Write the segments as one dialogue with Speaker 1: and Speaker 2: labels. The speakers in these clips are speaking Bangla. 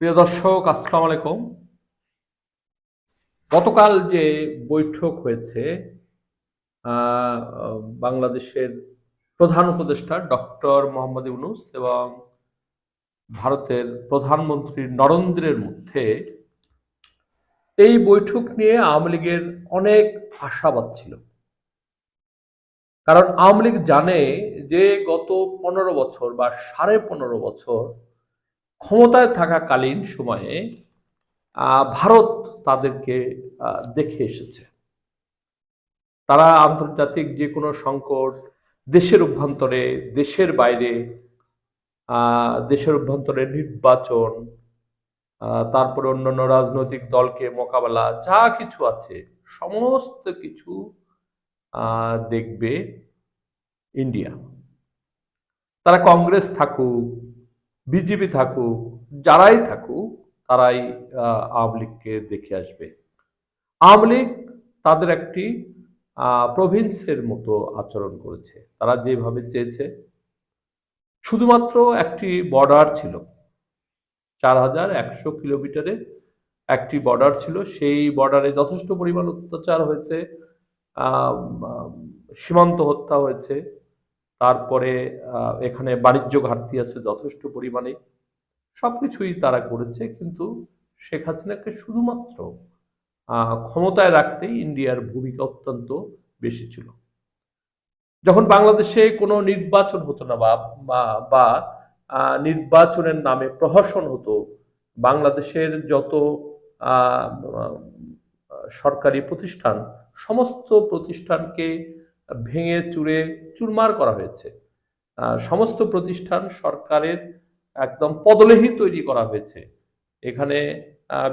Speaker 1: প্রিয় দর্শক, আসসালামু আলাইকুম। গতকাল যে বৈঠক হয়েছে বাংলাদেশের প্রধান উপদেষ্টা ডক্টর মোহাম্মদ ইউনূস এবং ভারতের প্রধানমন্ত্রী নরেন্দ্রের মধ্যে, এই বৈঠক নিয়ে আওয়ামী লীগের অনেক আশাবাদ ছিল। কারণ আওয়ামী লীগ জানে যে গত ১৫ বছর বা ১৫.৫ বছর ক্ষমতায় থাকাকালীন সময়ে ভারত তাদেরকে দেখে এসেছে। তারা আন্তর্জাতিক যে কোনো সংকট, দেশের অভ্যন্তরে, দেশের বাইরে, দেশের অভ্যন্তরে নির্বাচন, তারপরে অন্যান্য রাজনৈতিক দলকে মোকাবেলা, যা কিছু আছে সমস্ত কিছু দেখবে ইন্ডিয়া। তারা কংগ্রেস থাকুক, বিজেপি থাকুক, যারাই থাকুক, তারাই আওয়ামী লীগকে দেখে আসবে। আওয়ামী লীগ তাদের একটি প্রভিন্সের মতো আচরণ করেছে। তারা যেভাবে চেয়েছে, শুধুমাত্র একটি বর্ডার ছিল, ৪,১০০ কিলোমিটারের একটি বর্ডার ছিল। সেই বর্ডারে যথেষ্ট পরিমাণ অত্যাচার হয়েছে, সীমান্ত হত্যা হয়েছে, তারপরে এখানে বাণিজ্য ঘাটতি আছে যথেষ্ট পরিমাণে। সবকিছুই তারা করেছে, কিন্তু শেখ হাসিনাকে শুধুমাত্র ক্ষমতায় রাখতেই ইন্ডিয়ার ভূমিকা অত্যন্ত বেশি ছিল। যখন বাংলাদেশে কোনো নির্বাচন হতো না বা নির্বাচনের নামে প্রহসন হতো, বাংলাদেশের যত সরকারি প্রতিষ্ঠান, সমস্ত প্রতিষ্ঠানকে ভেঙে চুরে চুরমার করা হয়েছে। সমস্ত প্রতিষ্ঠান সরকারের একদম পদলেহি তৈরি করা হয়েছে। এখানে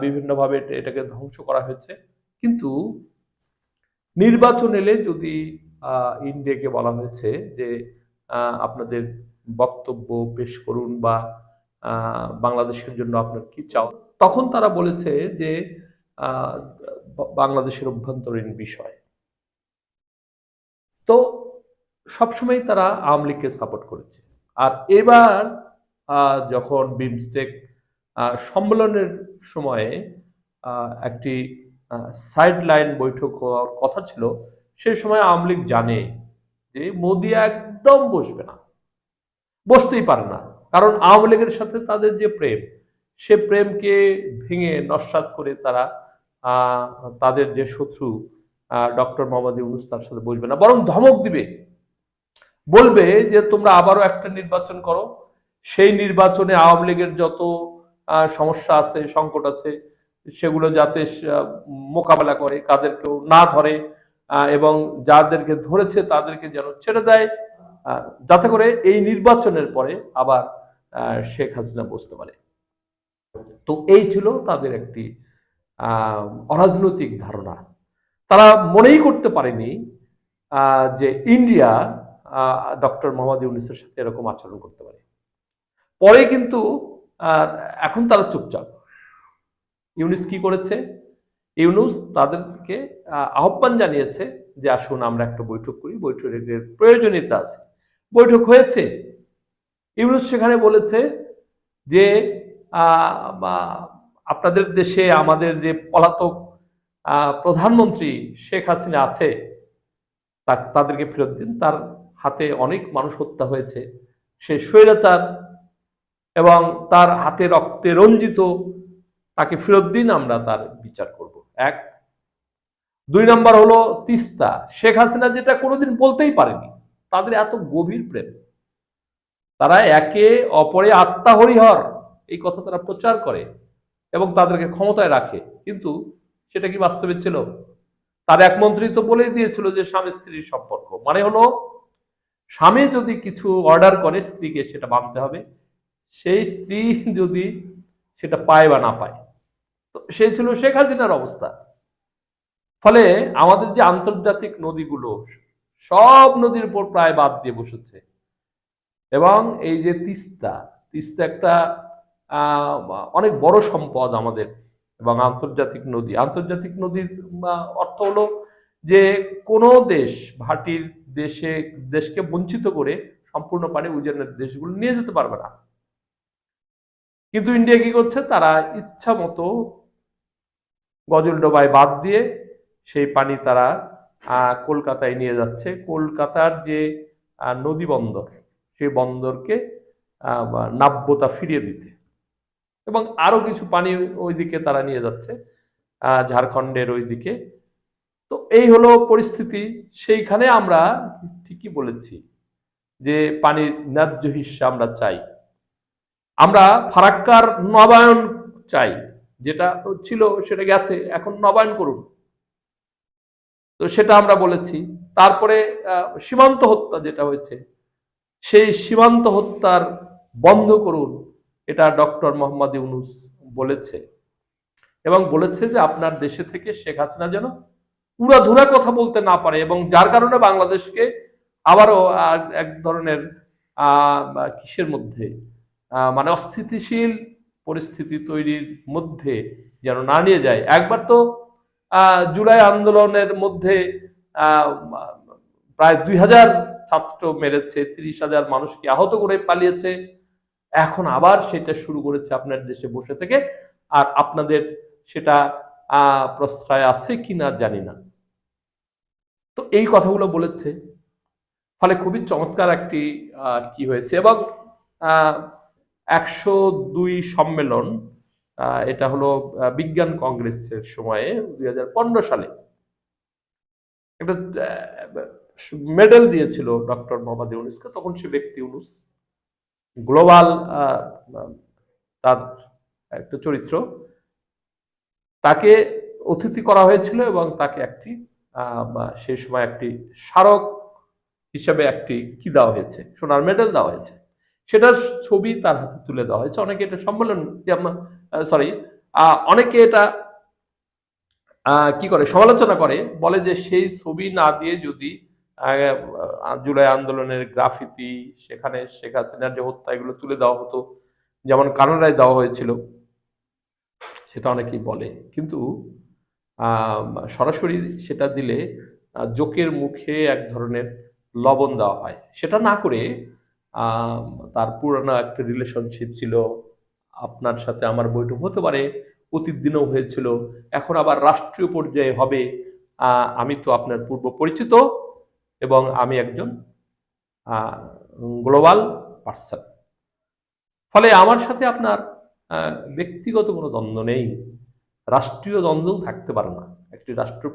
Speaker 1: বিভিন্নভাবে এটাকে ধ্বংস করা হয়েছে। কিন্তু নির্বাচন এলে যদি ইন্ডিয়াকে বলা হয়েছে যে আপনাদের বক্তব্য পেশ করুন বা বাংলাদেশের জন্য আপনার কি চাও, তখন তারা বলেছে যে বাংলাদেশের অভ্যন্তরীণ বিষয়। তো সবসময় তারা আওয়ামী লীগকে সাপোর্ট করেছে। আর এবার যখন বিমস্টেক সম্মেলনের সময়ে একটি সাইড লাইন বৈঠক হওয়ার কথা ছিল, সেই সময় আওয়ামী লীগ জানে যে মোদি একদম বসবে না, বসতেই পারে না। কারণ আওয়ামী লীগের সাথে তাদের যে প্রেম, সে প্রেমকে ভেঙে নস্যাৎ করে তারা তাদের যে শত্রু ডক্টর মোহাম্মদ ইউনূস, তার সাথে বসবে না, বরং ধমক দিবে, বলবে যে তোমরা আবারও একটা নির্বাচন করো, সেই নির্বাচনে আওয়ামী লীগের যত সমস্যা আছে, সংকট আছে, সেগুলো যাতে মোকাবেলা করে, কাদেরকেও না ধরে, এবং যাদেরকে ধরেছে তাদেরকে যেন ছেড়ে দেয়, যাতে করে এই নির্বাচনের পরে আবার শেখ হাসিনা বসতে পারে। তো এই ছিল তাদের একটি অরাজনৈতিক ধারণা। তারা মনেই করতে পারেনি যে ইন্ডিয়া ডক্টর মোহাম্মদ ইউনূসের সাথে এরকম আচরণ করতে পারে। পরে কিন্তু এখন তারা চুপচাপ। ইউনূস কি করেছে? ইউনূস তাদেরকে আহ্বান জানিয়েছে যে আসুন আমরা একটা বৈঠক করি, বৈঠকের প্রয়োজনীয়তা আছে। বৈঠক হয়েছে। ইউনূস সেখানে বলেছে যে আপনাদের দেশে আমাদের যে পলাতক প্রধানমন্ত্রী শেখ হাসিনা আছে, তাদেরকে ফেরত দিন। তার হাতে অনেক মানুষ হত্যা হয়েছে, সে স্বৈরাচার এবং তার হাতে রক্তে রঞ্জিত, তাকে ফেরত দিন, আমরা তার বিচার করব। এক। ২ নাম্বার হলো তিস্তা। শেখ হাসিনা যেটা কোনোদিন বলতেই পারেনি, তাদের এত গভীর প্রেম, তারা একে অপরে আত্মা হরিহর, এই কথা তারা প্রচার করে এবং তাদেরকে ক্ষমতায় রাখে। কিন্তু সেটা কি বাস্তবে ছিল? তার এক মন্ত্রী তো বলেই দিয়েছিল যে স্বামী স্ত্রীর সম্পর্ক মানে হলো, স্বামী যদি কিছু অর্ডার করে স্ত্রীকে সেটা মানতে হবে, সেই স্ত্রী যদি সেটা পায় বা না পায়। তো সেই ছিল শেখ হাসিনার অবস্থা। ফলে আমাদের যে আন্তর্জাতিক নদীগুলো, সব নদীর উপর প্রায় বাদ দিয়ে বসেছে। এবং এই যে তিস্তা, তিস্তা একটা অনেক বড় সম্পদ আমাদের। এবং আন্তর্জাতিক নদীর অর্থ হলো যে কোনো দেশ ভাটির দেশকে বঞ্চিত করে সম্পূর্ণ পানি উজানের দেশগুলো নিয়ে যেতে পারবে না। কিন্তু ইন্ডিয়া কি করছে, তারা ইচ্ছা মতো গজলডোবায় বাদ দিয়ে সেই পানি তারা কলকাতায় নিয়ে যাচ্ছে। কলকাতার যে নদী বন্দর, সেই বন্দরকে নাব্যতা ফিরিয়ে দিতে, এবং আরো কিছু পানি ওইদিকে তারা নিয়ে যাচ্ছে, ঝাড়খণ্ডের ওইদিকে। তো এই হলো পরিস্থিতি। সেইখানে আমরা ঠিকই বলেছি যে পানির ন্যায্য হিস্সা আমরা চাই। আমরা ফারাক্কার নবায়ন চাই, যেটা ছিল সেটা গেছে, এখন নবায়ন করুন, তো সেটা আমরা বলেছি। তারপরে সীমান্ত হত্যা যেটা হয়েছে, সেই সীমান্ত হত্যার বন্ধ করুন, এটা ডক্টর মোহাম্মদ ইউনূস বলেছে, এবং বলেছে যে আপনার দেশে থেকে শেখ হাসিনা যেন উড়াধুরা কথা বলতে না পারে, এবং যার কারণে বাংলাদেশকে আবারও এক ধরনের কিসের মধ্যে, মানে অস্থিতিশীল পরিস্থিতি তৈরির মধ্যে যেন না নিয়ে যায়। একবার তো জুলাই আন্দোলনের মধ্যে প্রায় 2000 ছাত্র মেরেছে, 30,000 মানুষকে আহত করে পালিয়েছে। এখন আবার সেটা শুরু করেছে আপনার দেশে বসে থেকে, আর আপনাদের সেটা প্রশ্রয় আছে কিনা জানি না। তো এই কথাগুলো বলেছে, ফলে খুবই চমৎকার একটি কি হয়েছে। এবং 102 সম্মেলন, এটা হলো বিজ্ঞান কংগ্রেসের সময়ে 2015 সালে একটা মেডেল দিয়েছিল ডক্টর মোহাম্মদ ইউনূসকে। তখন সে ব্যক্তি ইউনূস গ্লোবাল তার একটা চরিত্র, তাকে অতিথি করা হয়েছিল এবং তাকে একটি সেই সময় একটি স্মারক হিসাবে একটি কি দেওয়া হয়েছে, সোনার মেডেল দেওয়া হয়েছে। সেটার ছবি তার হাতে তুলে দেওয়া হয়েছে। অনেকে এটা সম্মেলন অনেকে এটা কি করে, সমালোচনা করে, বলে যে সেই ছবি না দিয়ে যদি জুলাই আন্দোলনের গ্রাফিতি, সেখানে শেখ হাসিনার যে হত্যা, এগুলো তুলে দেওয়া হতো, যেমন কানাডায় দেওয়া হয়েছিল, সেটা অনেকেই বলে। কিন্তু সরাসরি সেটা দিলে জোকের মুখে এক ধরনের লবণ দেওয়া হয়। সেটা না করে তার পুরানো একটা রিলেশনশিপ ছিল, আপনার সাথে আমার বৈঠক হতে পারে, অতীত দিনেও হয়েছিল, এখন আবার রাষ্ট্রীয় পর্যায়ে হবে, আমি তো আপনার পূর্ব পরিচিত এবং আমি একজন গ্লোবাল পার্সন, ফলে আমার সাথে আপনার ব্যক্তিগত কোনো দ্বন্দ্ব নেই, রাষ্ট্রীয় দ্বন্দ্বও থাকতে পারে না। একটি রাষ্ট্র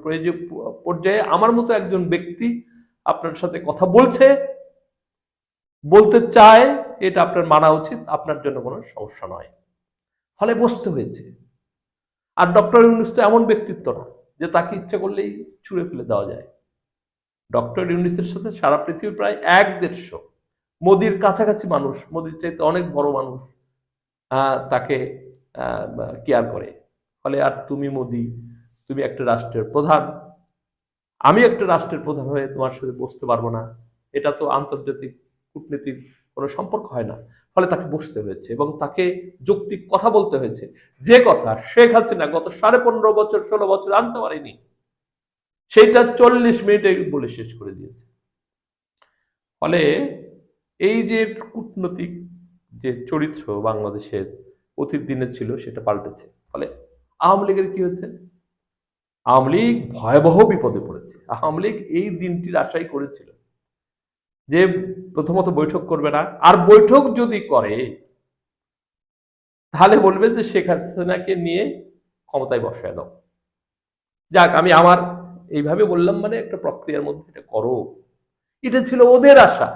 Speaker 1: পর্যায়ে আমার মতো একজন ব্যক্তি আপনার সাথে কথা বলতে চায়, এটা আপনার মানা উচিত, আপনার জন্য কোনো সমস্যা নয়। ফলে বসতে হয়েছে। আর ডক্টর ইউনূস তো এমন ব্যক্তিত্ব না যে তাকে ইচ্ছা করলেই ছুঁড়ে ফেলে দেওয়া যায়। ডক্টর ইউনূসের সাথে সারা পৃথিবীর প্রায় 1-150 মোদির কাছাকাছি মানুষ, মোদির চাইতে অনেক বড় মানুষ তাকে কেয়ার করে। ফলে আর তুমি মোদি, তুমি একটা রাষ্ট্রের প্রধান, আমি একটা রাষ্ট্রের প্রধান হয়ে তোমার সাথে বসতে পারবো না, এটা তো আন্তর্জাতিক কূটনীতির কোনো সম্পর্ক হয় না। ফলে তাকে বসতে হয়েছে এবং তাকে যৌক্তিক কথা বলতে হয়েছে, যে কথা শেখ হাসিনা গত 15.5 বছর 16 বছর আনতে পারেনি, সেইটা 40 মিনিটে বলে শেষ করে দিয়েছে। ফলে এই যে কূটনৈতিক যে চরিত্র বাংলাদেশের অতীত দিনে ছিল, সেটা পাল্টেছে। ফলে আওয়ামী লীগের কি হয়েছে, আওয়ামী লীগ ভয়াবহ বিপদে পড়েছে। আওয়ামী লীগ এই দিনটির আশাই করেছিল যে প্রথমত বৈঠক করবে না, আর বৈঠক যদি করে তাহলে বলবে যে শেখ হাসিনাকে নিয়ে ক্ষমতায় বসায় দাও। যাক, আমি আমার এইভাবে বললাম, মানে একটা প্রক্রিয়ার মধ্যে এটা করো, এটা ছিল ওদের আশা।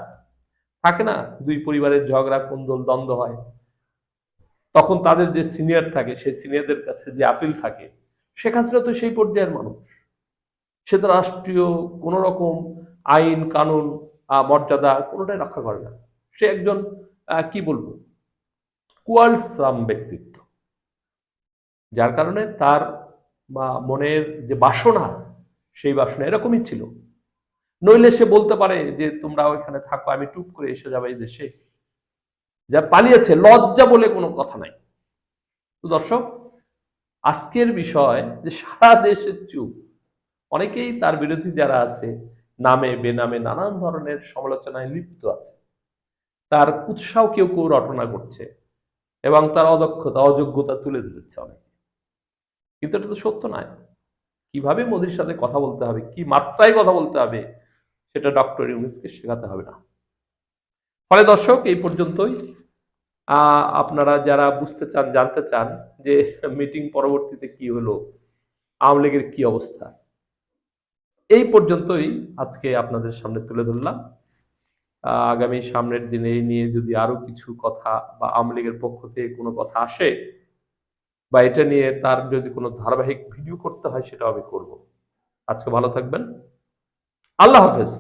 Speaker 1: থাকে না, দুই পরিবারের ঝগড়া, কুন্দল, দ্বন্দ্ব হয়, তখন তাদের যে সিনিয়র থাকে, সেই সিনিয়রদের কাছে যে আপিল থাকে, শেখ হাসিনা তো সেই পর্যায়ের মানুষ, সে তো রাষ্ট্রীয় কোন রকম আইন কানুন মর্যাদা কোনোটাই রক্ষা করে না। সে একজন কি বলবো, কুয়ালসাম ব্যক্তিত্ব, যার কারণে তার মনের যে বাসনা, সেই বাসনা এরকমই ছিল। নইলে সে বলতে পারে যে তোমরা ওইখানে থাকো, আমি টুপ করে এসে যাবো এই দেশে। যা পালিয়েছে, লজ্জা বলে কোনো কথা নাই। তো দর্শক, আজকের বিষয় যে সারা দেশের চুপ, অনেকেই তার বিরোধী যারা আছে নামে বেনামে নানান ধরনের সমালোচনায় লিপ্ত আছে, তার উৎসাহ কেউ কেউ রটনা করছে। এবং তার অদক্ষতা অযোগ্যতা তুলে ধরেছে অনেক, কিন্তু এটা তো সত্য নয়। কিভাবে মোদির সাথে কথা বলতে হবে, কি মাত্রায় কথা বলতে হবে, সেটা ডক্টর ইউনূসকে শেখাতে হবে না। ফলে দর্শক, এই পর্যন্তই। আপনারা যারা বুঝতে চান, জানতে চান যে মিটিং পরবর্তীতে কি হলো, আওয়ামী লীগের কি অবস্থা, এই পর্যন্তই আজকে আপনাদের সামনে তুলে ধরলাম। আগামী সামনের দিনে এই নিয়ে যদি আরো কিছু কথা বা আওয়ামী লীগের পক্ষ থেকে কোনো কথা আসে বা এটা নিয়ে তার যদি কোনো ধারাবাহিক ভিডিও করতে হয়, সেটাও আমি করব। আজকে ভালো থাকবেন। আল্লাহ হাফেজ।